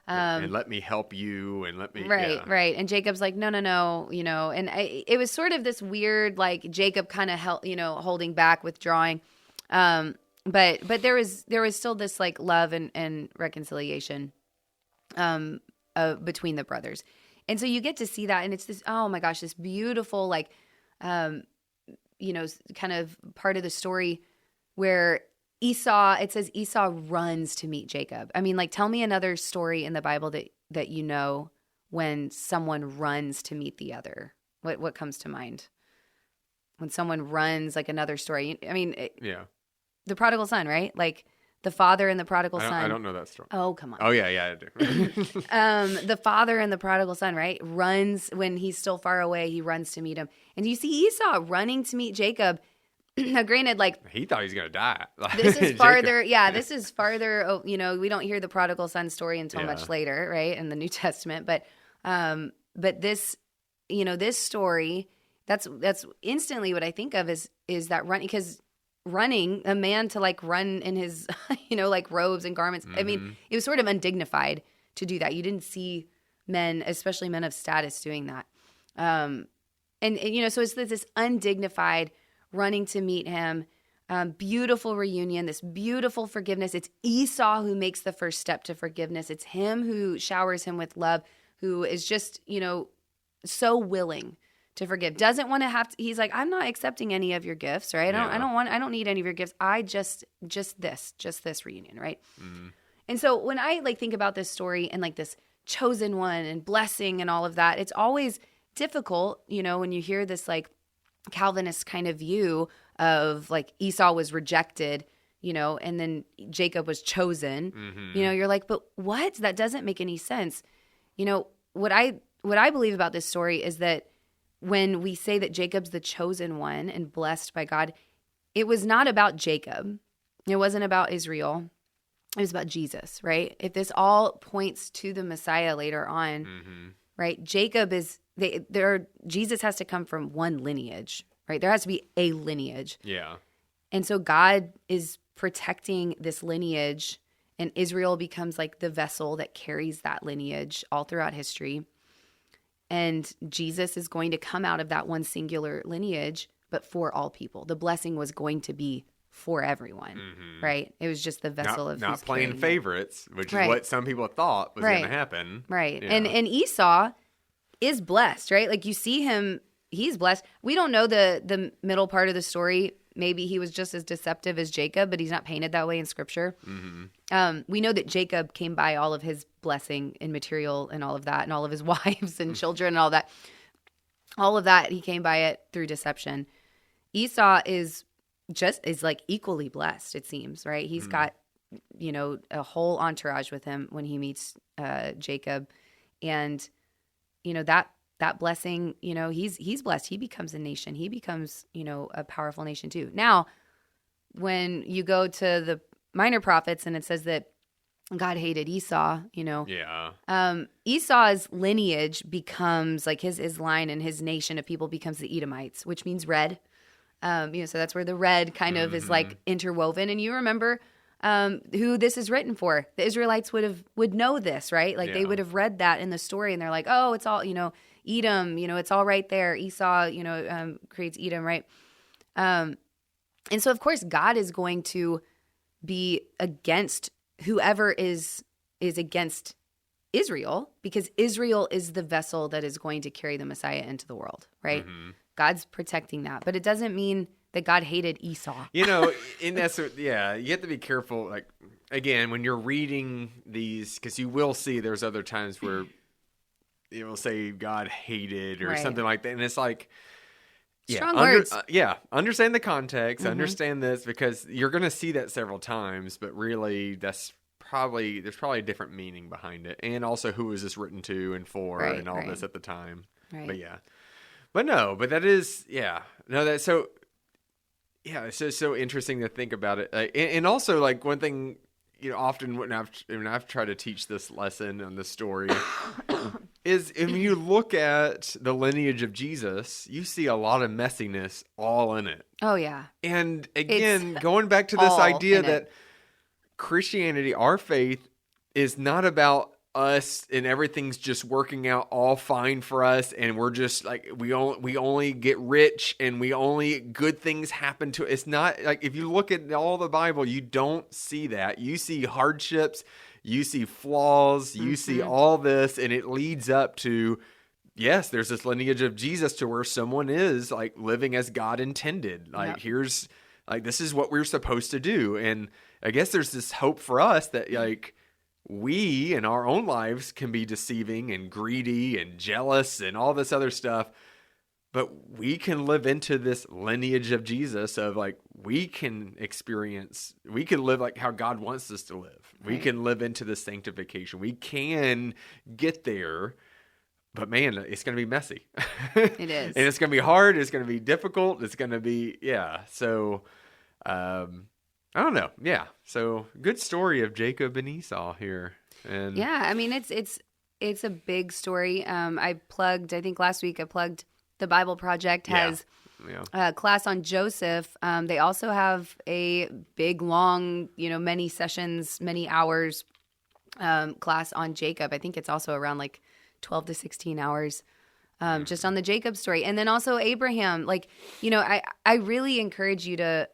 And let me help you and let me. Right. And Jacob's like, no. And it was sort of this weird, like Jacob kind of holding back, withdrawing. But there was still this like love and reconciliation, between the brothers. And so you get to see that. And it's this, oh my gosh, this beautiful, like, kind of part of the story where it says Esau runs to meet Jacob. I mean, like, tell me another story in the Bible that when someone runs to meet the other. What comes to mind? When someone runs, like another story. I mean, the prodigal son, right? Like the father and the prodigal son. I don't know that story. Oh, come on. Oh, yeah, I do. The father and the prodigal son, right? Runs when he's still far away. He runs to meet him. And you see Esau running to meet Jacob. Now, granted, like... He thought he was going to die. This is farther... Yeah, this is farther... we don't hear the prodigal son story until much later, right? In the New Testament. But this, this story, that's instantly what I think of is that running... Because running, a man to like run in his, like robes and garments. Mm-hmm. I mean, it was sort of undignified to do that. You didn't see men, especially men of status, doing that. And so it's this undignified running to meet him, beautiful reunion, this beautiful forgiveness. It's Esau who makes the first step to forgiveness. It's him who showers him with love, who is just, so willing to forgive. Doesn't want to have to, he's like, I'm not accepting any of your gifts, right? I don't need any of your gifts. I just this reunion, right? Mm-hmm. And so when I think about this story and this chosen one and blessing and all of that, it's always difficult, when you hear this Calvinist kind of view of Esau was rejected, and then Jacob was chosen. Mm-hmm. You're like, but what? That doesn't make any sense. What I believe about this story is that when we say that Jacob's the chosen one and blessed by God, it was not about Jacob. It wasn't about Israel. It was about Jesus, right? If this all points to the Messiah later on, mm-hmm. right? Jesus has to come from one lineage, right? There has to be a lineage. Yeah. And so God is protecting this lineage, and Israel becomes the vessel that carries that lineage all throughout history. And Jesus is going to come out of that one singular lineage, but for all people. The blessing was going to be for everyone, mm-hmm. right? It was just the vessel not playing favorites, which is what some people thought was going to happen. Right. Yeah. And Esau is blessed, right? You see him, he's blessed. We don't know the middle part of the story. Maybe he was just as deceptive as Jacob, but he's not painted that way in Scripture. Mm-hmm. We know that Jacob came by all of his blessing and material and all of that, and all of his wives and children and all that. All of that, he came by it through deception. Esau is equally blessed, it seems, right? He's got, a whole entourage with him when he meets Jacob. And, that blessing, he's blessed. He becomes a nation. He becomes, a powerful nation too. Now, when you go to the minor prophets and it says that God hated Esau, Esau's lineage becomes his line and his nation of people becomes the Edomites, which means red. So that's where the red kind of is interwoven. And you remember who this is written for. The Israelites would know this, right? They would have read that in the story and they're like, oh, it's all, Edom, it's all right there. Esau, creates Edom, right? And so of course God is going to be against whoever is against Israel, because Israel is the vessel that is going to carry the Messiah into the world, right? Mm-hmm. God's protecting that, but it doesn't mean that God hated Esau. In essence, you have to be careful. Again, when you're reading these, because you will see there's other times where it will say God hated or something like that, and it's strong words. Understand the context. Mm-hmm. Understand this, because you're going to see that several times, but really there's probably a different meaning behind it, and also who is this written to and for, and all this at the time. Right. But that is, that's so, it's just so interesting to think about it. And also, one thing, often when I've tried to teach this lesson on this story is when you look at the lineage of Jesus, you see a lot of messiness all in it. Oh, yeah. And again, going back to this idea that Christianity, our faith, is not about us and everything's just working out all fine for us, and we're just we only get rich and good things happen to us. It's not if you look at all the Bible, you don't see that. You see hardships, you see flaws, you see all this, and it leads up to, yes, there's this lineage of Jesus to where someone is living as God intended. Here's this is what we're supposed to do. And I guess there's this hope for us that we in our own lives can be deceiving and greedy and jealous and all this other stuff, but we can live into this lineage of Jesus of we can live how God wants us to live. Right. We can live into this sanctification. We can get there, but man, it's going to be messy. It is. And it's going to be hard. It's going to be difficult. It's going to be, So, I don't know. Yeah. So good story of Jacob and Esau here. And it's a big story. I think last week I plugged the Bible Project has a class on Joseph. They also have a big, long, many sessions, many hours class on Jacob. I think it's also around like 12 to 16 hours just on the Jacob story. And then also Abraham. Like, I really encourage you to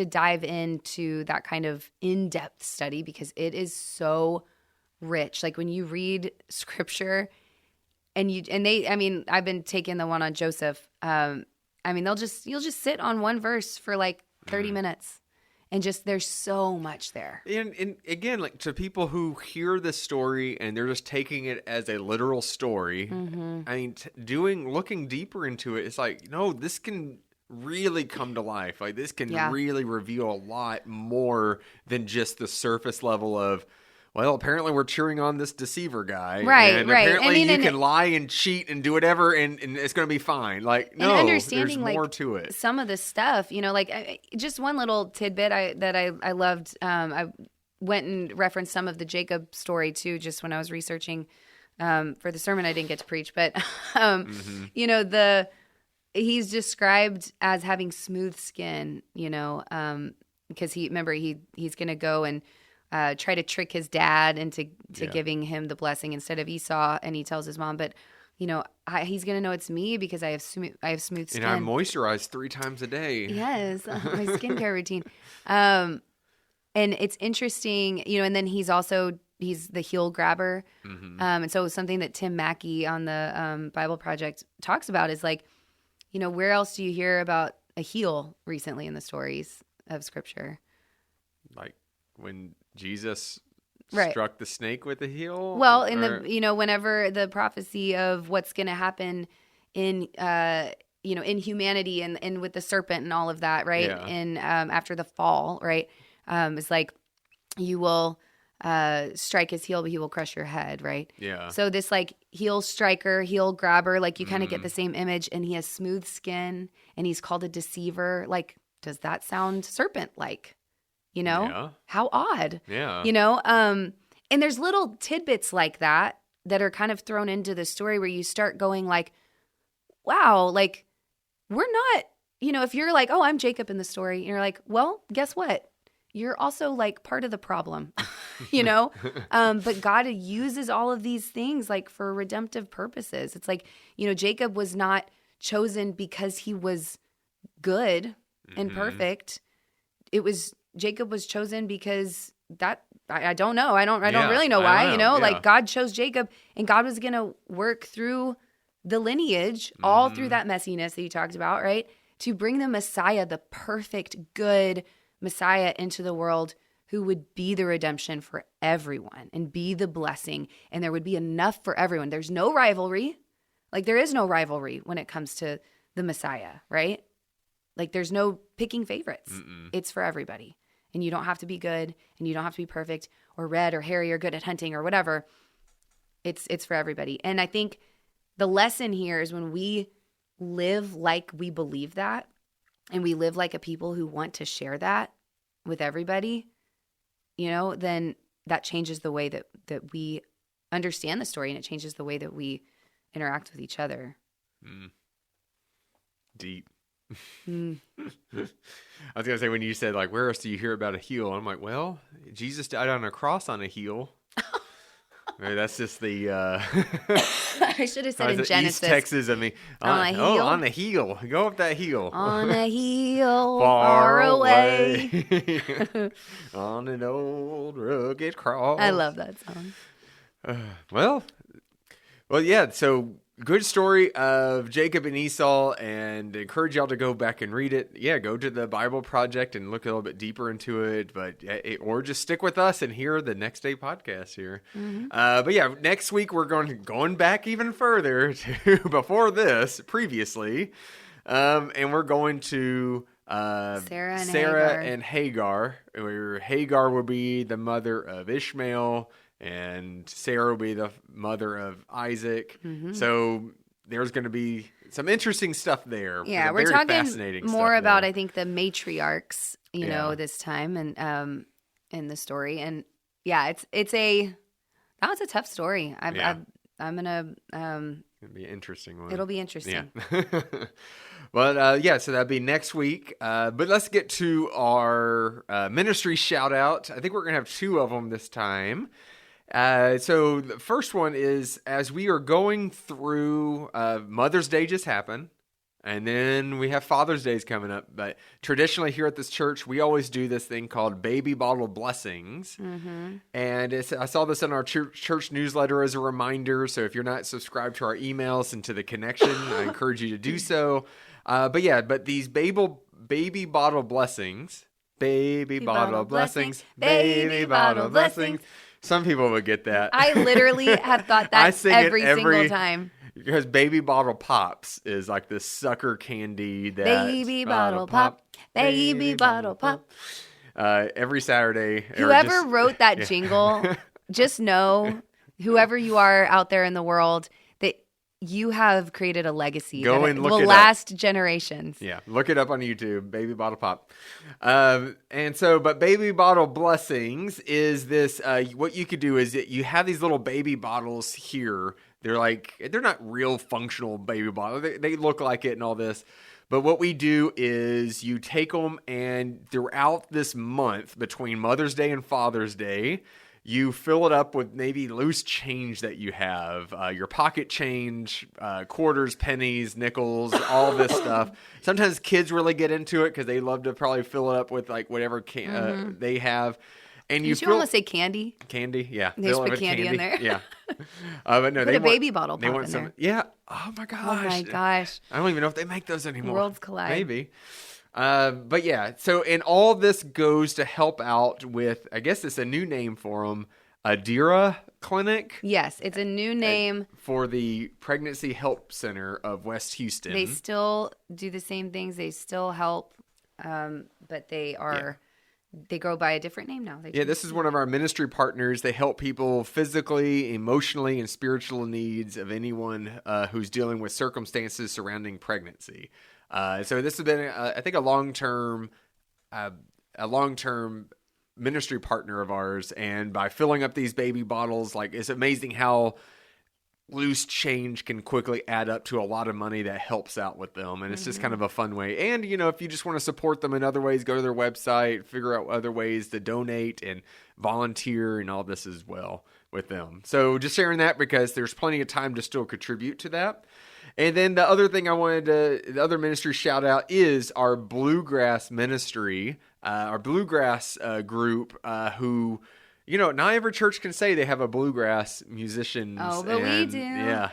dive into that kind of in-depth study because it is so rich. Like when you read scripture I've been taking the one on Joseph. You'll just sit on one verse for like 30 minutes. And just there's so much there. And again, like to people who hear this story and they're just taking it as a literal story, I mean, looking deeper into it, it's like, no, this can really come to life. Like this can really reveal a lot more than just the surface level of, well, apparently we're cheering on this deceiver guy. Right, and right. Apparently you can lie and cheat and do whatever and it's going to be fine. Like, no, understanding, there's more like, to it. Some of the stuff, just one little tidbit that I loved. I went and referenced some of the Jacob story too, just when I was researching for the sermon I didn't get to preach. But, he's described as having smooth skin, because he's going to go and try to trick his dad into giving him the blessing instead of Esau, and he tells his mom, but he's gonna know it's me because I have smooth skin. And I moisturize 3 times a day. Yes, my skincare routine. And it's interesting, and then he's the heel grabber. And so something that Tim Mackey on the Bible Project talks about is like, where else do you hear about a heel recently in the stories of Scripture? Like when Jesus Right. struck the snake with a heel? Well, whenever the prophecy of what's going to happen in in humanity and with the serpent and all of that, right? Yeah. And after the fall, right? It's like you will strike his heel, but he will crush your head, right? Yeah. So this like heel striker, heel grabber, like you kind of get the same image, and he has smooth skin, and he's called a deceiver. Like, does that sound serpent-like? Yeah. How odd. Yeah. And there's little tidbits like that are kind of thrown into the story where you start going like, wow, like we're not, if you're like, oh, I'm Jacob in the story, and you're like, well, guess what? You're also like part of the problem, but God uses all of these things like for redemptive purposes. It's like, Jacob was not chosen because he was good and perfect. Jacob was chosen because I don't know. I don't really know why, like God chose Jacob, and God was going to work through the lineage all through that messiness that you talked about, right? To bring the Messiah, the perfect, good Messiah into the world who would be the redemption for everyone and be the blessing. And there would be enough for everyone. There's no rivalry. Like there is no rivalry when it comes to the Messiah, right? Like there's no picking favorites. It's for everybody. And you don't have to be good, and you don't have to be perfect or red or hairy or good at hunting or whatever. It's for everybody. And I think the lesson here is when we live like we believe that, and we live like a people who want to share that with everybody, then that changes the way that we understand the story, and it changes the way that we interact with each other. Deep. I was going to say, when you said, like, where else do you hear about a heel? I'm like, well, Jesus died on a cross on a heel. Maybe that's just the... I should have said in Genesis. East Texas, on a heel. Oh, on the heel. Go up that heel. On a heel, far away. On an old rugged cross. I love that song. Well, yeah, so... Good story of Jacob and Esau, and encourage y'all to go back and read it. Yeah, go to the Bible Project and look a little bit deeper into it, or just stick with us and hear the Next Day podcast here. But yeah, next week we're going back even further to previously, and we're going to Sarah and Hagar, where Hagar will be the mother of Ishmael, and Sarah will be the mother of Isaac. So there's going to be some interesting stuff there. Yeah, we're talking more about, I think, the matriarchs, this time and in the story. And yeah, that was a tough story. I'm gonna. It'll be an interesting one. It'll be interesting. Yeah. Well, so that'll be next week. But let's get to our ministry shout out. I think we're gonna have 2 of them this time. So the first one is, as we are going through, Mother's Day just happened. And then we have Father's Days coming up. But traditionally here at this church, we always do this thing called baby bottle blessings. Mm-hmm. And I saw this in our church newsletter as a reminder. So if you're not subscribed to our emails and to the connection, I encourage you to do so. But these baby bottle blessings, baby bottle blessings, baby bottle blessings. Some people would get that. I literally have thought that every single time. Because Baby Bottle Pops is like this sucker candy that... Baby bottle pop, baby bottle pop. Every Saturday. Whoever wrote that jingle, just know, whoever you are out there in the world, that you have created a legacy that will last generations. Yeah, look it up on YouTube, Baby Bottle Pop. But Baby Bottle Blessings is this, what you could do is that you have these little baby bottles here. They're not real functional baby bottles. They look like it and all this. But what we do is you take them, and throughout this month between Mother's Day and Father's Day, you fill it up with maybe loose change that you have, your pocket change, quarters, pennies, nickels, all this stuff. Sometimes kids really get into it because they love to probably fill it up with like whatever they have. And you almost say candy. Candy, yeah. They just put candy in there. Yeah. But no, put a baby bottle pop in there. Yeah. Oh my gosh. Oh my gosh. I don't even know if they make those anymore. Worlds collide. Maybe. But yeah. So, and all this goes to help out with, I guess it's a new name for them, Adira Clinic. Yes, it's a new name for the Pregnancy Help Center of West Houston. They still do the same things. They still help, but they are. Yeah. They go by a different name now. This is one of our ministry partners. They help people physically, emotionally, and spiritual needs of anyone who's dealing with circumstances surrounding pregnancy. So this has been, I think, a long-term ministry partner of ours. And by filling up these baby bottles, like, it's amazing how loose change can quickly add up to a lot of money that helps out with them. And it's just kind of a fun way. And, if you just want to support them in other ways, go to their website, figure out other ways to donate and volunteer and all this as well with them. So just sharing that because there's plenty of time to still contribute to that. And then the other thing the other ministry shout out is our Bluegrass ministry, our Bluegrass group, who... not every church can say they have a bluegrass musician. Oh, but we do. Yeah.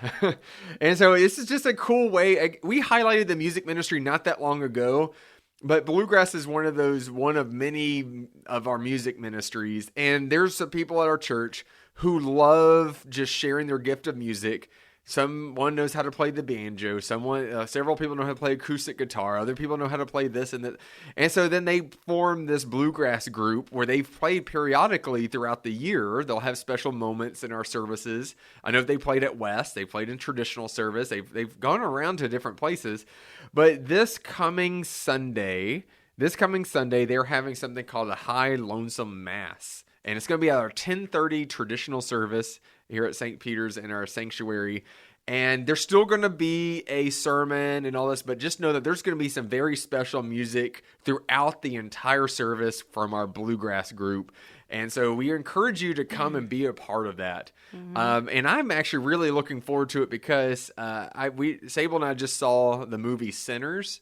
And so this is just a cool way. We highlighted the music ministry not that long ago, but bluegrass is one of many of our music ministries. And there's some people at our church who love just sharing their gift of music. Someone knows how to play the banjo. Several people know how to play acoustic guitar. Other people know how to play this and that. And so then they form this bluegrass group where they play periodically throughout the year. They'll have special moments in our services. I know they played at West. They played in traditional service. They've gone around to different places. But this coming Sunday, they're having something called a High Lonesome Mass. And it's going to be at our 10:30 traditional service here at St. Peter's in our sanctuary. And there's still going to be a sermon and all this, but just know that there's going to be some very special music throughout the entire service from our bluegrass group. And so we encourage you to come and be a part of that. Mm-hmm. And I'm actually really looking forward to it because Sable and I just saw the movie Sinners.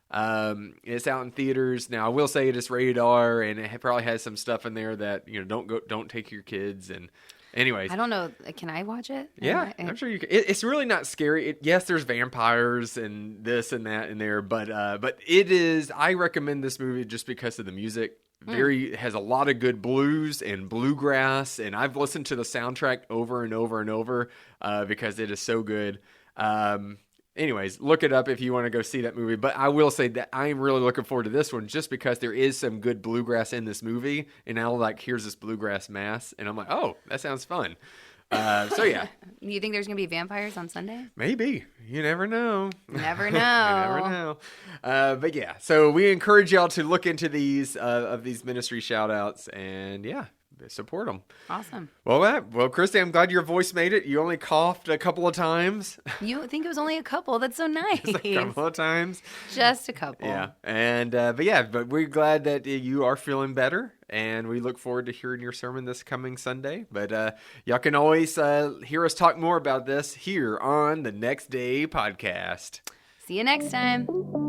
It's out in theaters now. I will say it is rated R, and it probably has some stuff in there that don't take your kids. And anyways, I don't know. Can I watch it? Yeah, I'm sure you can. It's really not scary. Yes, there's vampires and this and that in there, but it is. I recommend this movie just because of the music. Has a lot of good blues and bluegrass, and I've listened to the soundtrack over and over and over because it is so good. Anyways, look it up if you want to go see that movie. But I will say that I'm really looking forward to this one just because there is some good bluegrass in this movie. And now, here's this bluegrass mass. And I'm like, oh, that sounds fun. So, yeah. You think there's going to be vampires on Sunday? Maybe. You never know. Never know. You never know. But, yeah. So, we encourage y'all to look into these ministry shout-outs. And, yeah, support them. Awesome. Well, Christy, I'm glad your voice made it. You only coughed a couple of times. You think it was only a couple? That's so nice. Just a couple of times. Just a couple. Yeah. And, but we're glad that you are feeling better. And we look forward to hearing your sermon this coming Sunday. But y'all can always hear us talk more about this here on the Next Day podcast. See you next time.